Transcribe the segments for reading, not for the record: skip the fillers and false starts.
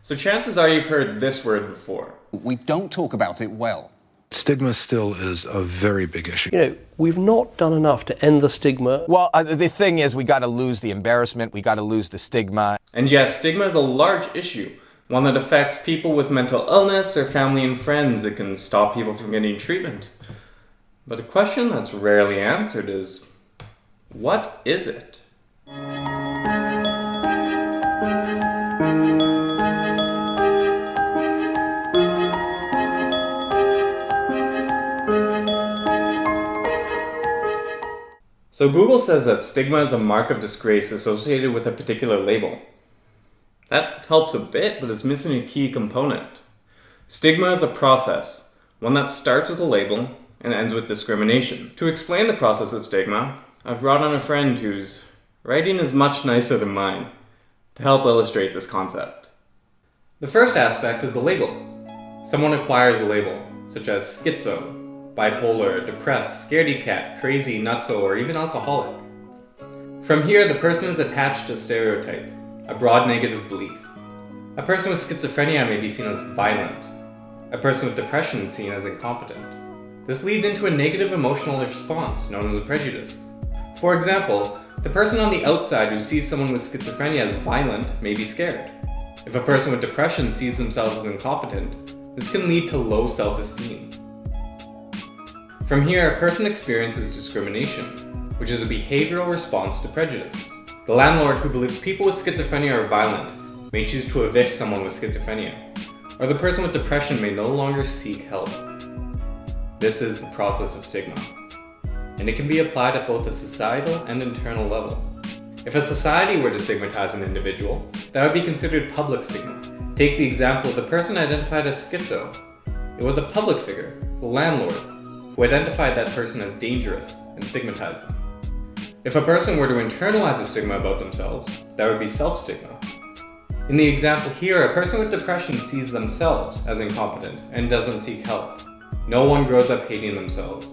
So chances are you've heard this word before. We don't talk about it well. Stigma still is a very big issue. You know, we've not done enough to end the stigma. Well, the thing is, we got to lose the embarrassment, we got to lose the stigma. And yes, stigma is a large issue, one that affects people with mental illness or family and friends. It can stop people from getting treatment. But a question that's rarely answered is, what is it? So Google says that stigma is a mark of disgrace associated with a particular label. That helps a bit, but it's missing a key component. Stigma is a process, one that starts with a label and ends with discrimination. To explain the process of stigma, I've brought on a friend whose writing is much nicer than mine to help illustrate this concept. The first aspect is the label. Someone acquires a label, such as schizo, bipolar, depressed, scaredy cat, crazy, nutso, or even alcoholic. From here, the person is attached to a stereotype, a broad negative belief. A person with schizophrenia may be seen as violent. A person with depression is seen as incompetent. This leads into a negative emotional response known as a prejudice. For example, the person on the outside who sees someone with schizophrenia as violent may be scared. If a person with depression sees themselves as incompetent, this can lead to low self-esteem. From here, a person experiences discrimination, which is a behavioral response to prejudice. The landlord who believes people with schizophrenia are violent may choose to evict someone with schizophrenia, or the person with depression may no longer seek help. This is the process of stigma, and it can be applied at both a societal and internal level. If a society were to stigmatize an individual, that would be considered public stigma. Take the example of the person identified as schizo. It was a public figure, the landlord, who identified that person as dangerous and stigmatized them. If a person were to internalize a stigma about themselves, that would be self-stigma. In the example here, a person with depression sees themselves as incompetent and doesn't seek help. No one grows up hating themselves,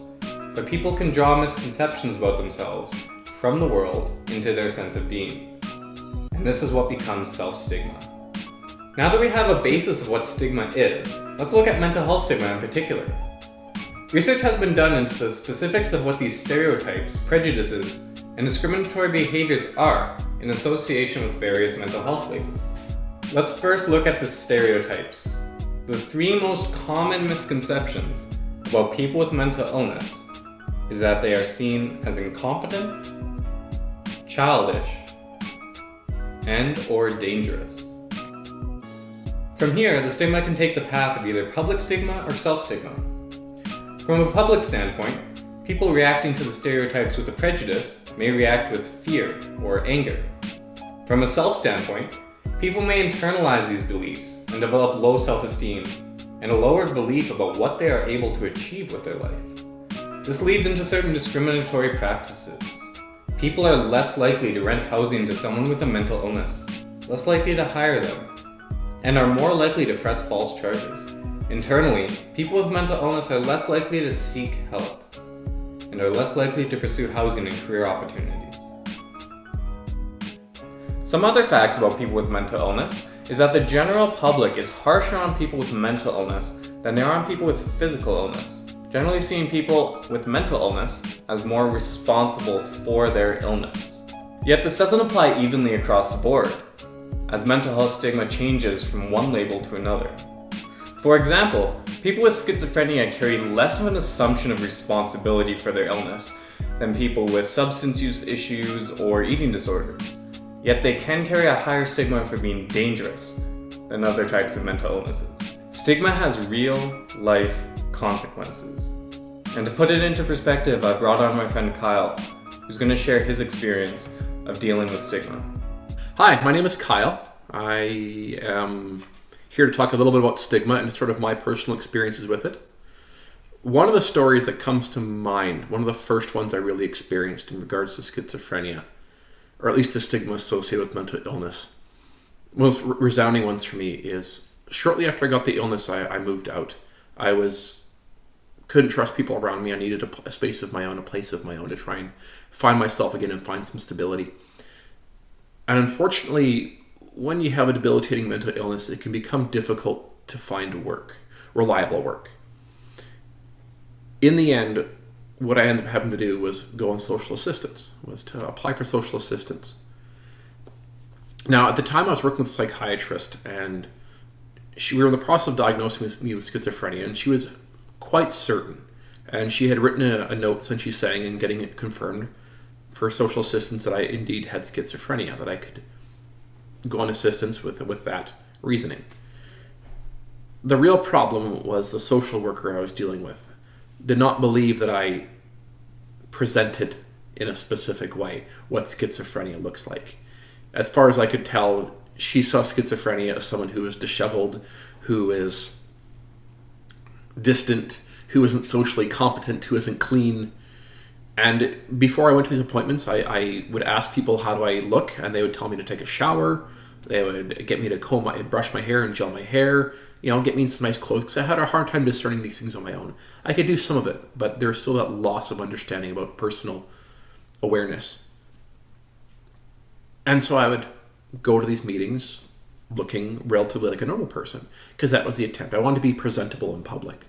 but people can draw misconceptions about themselves from the world into their sense of being. And this is what becomes self-stigma. Now that we have a basis of what stigma is, let's look at mental health stigma in particular. Research has been done into the specifics of what these stereotypes, prejudices, and discriminatory behaviors are in association with various mental health labels. Let's first look at the stereotypes. The three most common misconceptions about people with mental illness is that they are seen as incompetent, childish, and/or dangerous. From here, the stigma can take the path of either public stigma or self-stigma. From a public standpoint, people reacting to the stereotypes with a prejudice may react with fear or anger. From a self standpoint, people may internalize these beliefs and develop low self-esteem and a lower belief about what they are able to achieve with their life. This leads into certain discriminatory practices. People are less likely to rent housing to someone with a mental illness, less likely to hire them, and are more likely to press false charges. Internally, people with mental illness are less likely to seek help and are less likely to pursue housing and career opportunities. Some other facts about people with mental illness is that the general public is harsher on people with mental illness than they are on people with physical illness, generally seeing people with mental illness as more responsible for their illness. Yet this doesn't apply evenly across the board, as mental health stigma changes from one label to another. For example, people with schizophrenia carry less of an assumption of responsibility for their illness than people with substance use issues or eating disorders. Yet they can carry a higher stigma for being dangerous than other types of mental illnesses. Stigma has real life consequences. And to put it into perspective, I brought on my friend Kyle, who's going to share his experience of dealing with stigma. Hi, my name is Kyle. I am here to talk a little bit about stigma and sort of my personal experiences with it. One of the stories that comes to mind, one of the first ones I really experienced in regards to schizophrenia, or at least the stigma associated with mental illness, most resounding ones for me is shortly after I got the illness, I moved out. Couldn't trust people around me. I needed a space of my own, a place of my own to try and find myself again and find some stability. And unfortunately, when you have a debilitating mental illness, it can become difficult to find work, reliable work. In the end, what I ended up having to do was go on social assistance, was to apply for social assistance. Now, at the time I was working with a psychiatrist, and we were in the process of diagnosing me with schizophrenia, and she was quite certain. And she had written a note, since she's saying, and getting it confirmed for social assistance, that I indeed had schizophrenia, that I could go on assistance with that reasoning. The real problem was the social worker I was dealing with did not believe that I presented in a specific way what schizophrenia looks like. As far as I could tell, she saw schizophrenia as someone who is disheveled, who is distant, who isn't socially competent, who isn't clean. And before I went to these appointments, I would ask people, how do I look? And they would tell me to take a shower. They would get me to brush my hair and gel my hair, get me in some nice clothes, because I had a hard time discerning these things on my own. I could do some of it, but there's still that loss of understanding about personal awareness. And so I would go to these meetings looking relatively like a normal person, because that was the attempt. I wanted to be presentable in public.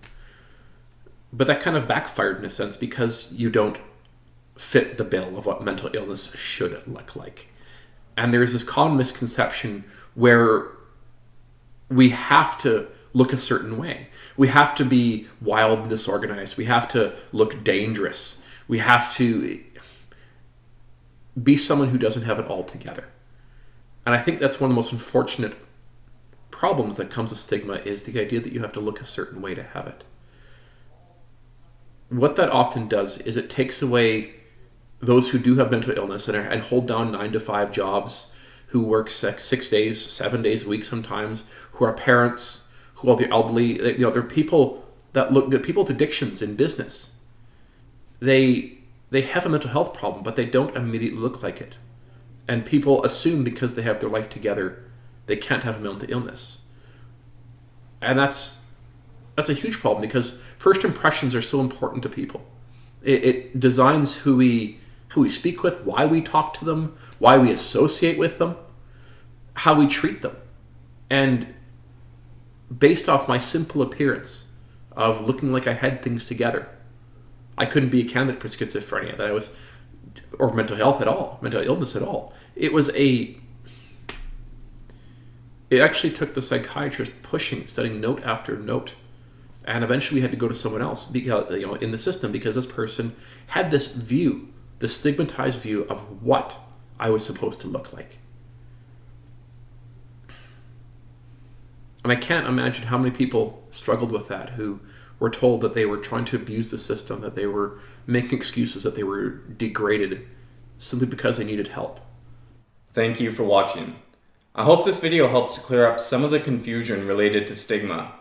But that kind of backfired in a sense, because you don't fit the bill of what mental illness should look like. And there's this common misconception where we have to look a certain way. We have to be wild and disorganized. We have to look dangerous. We have to be someone who doesn't have it all together. And I think that's one of the most unfortunate problems that comes with stigma, is the idea that you have to look a certain way to have it. What that often does is it takes away those who do have mental illness and hold down 9-to-5 jobs, who work 6 days, 7 days a week sometimes, who are parents, who are the elderly. They're people that look good, people with addictions in business. They have a mental health problem, but they don't immediately look like it. And people assume because they have their life together, they can't have a mental illness. And that's a huge problem, because first impressions are so important to people. It designs who we speak with, why we talk to them, why we associate with them, how we treat them. And based off my simple appearance of looking like I had things together, I couldn't be a candidate for schizophrenia, or mental health at all, mental illness at all. It actually took the psychiatrist pushing, studying note after note. And eventually we had to go to someone else, because, in the system, because this person had this view, the stigmatized view of what I was supposed to look like. And I can't imagine how many people struggled with that, who were told that they were trying to abuse the system, that they were making excuses, that they were degraded simply because they needed help. Thank you for watching. I hope this video helps to clear up some of the confusion related to stigma.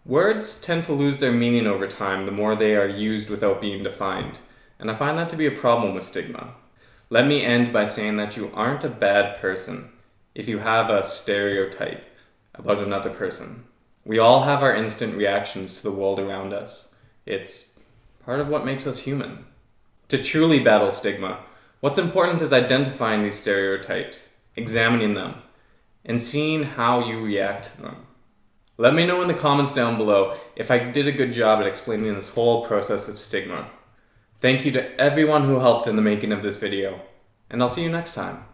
Words tend to lose their meaning over time the more they are used without being defined, and I find that to be a problem with stigma. Let me end by saying that you aren't a bad person if you have a stereotype about another person. We all have our instant reactions to the world around us. It's part of what makes us human. To truly battle stigma, what's important is identifying these stereotypes, examining them, and seeing how you react to them. Let me know in the comments down below if I did a good job at explaining this whole process of stigma. Thank you to everyone who helped in the making of this video, and I'll see you next time.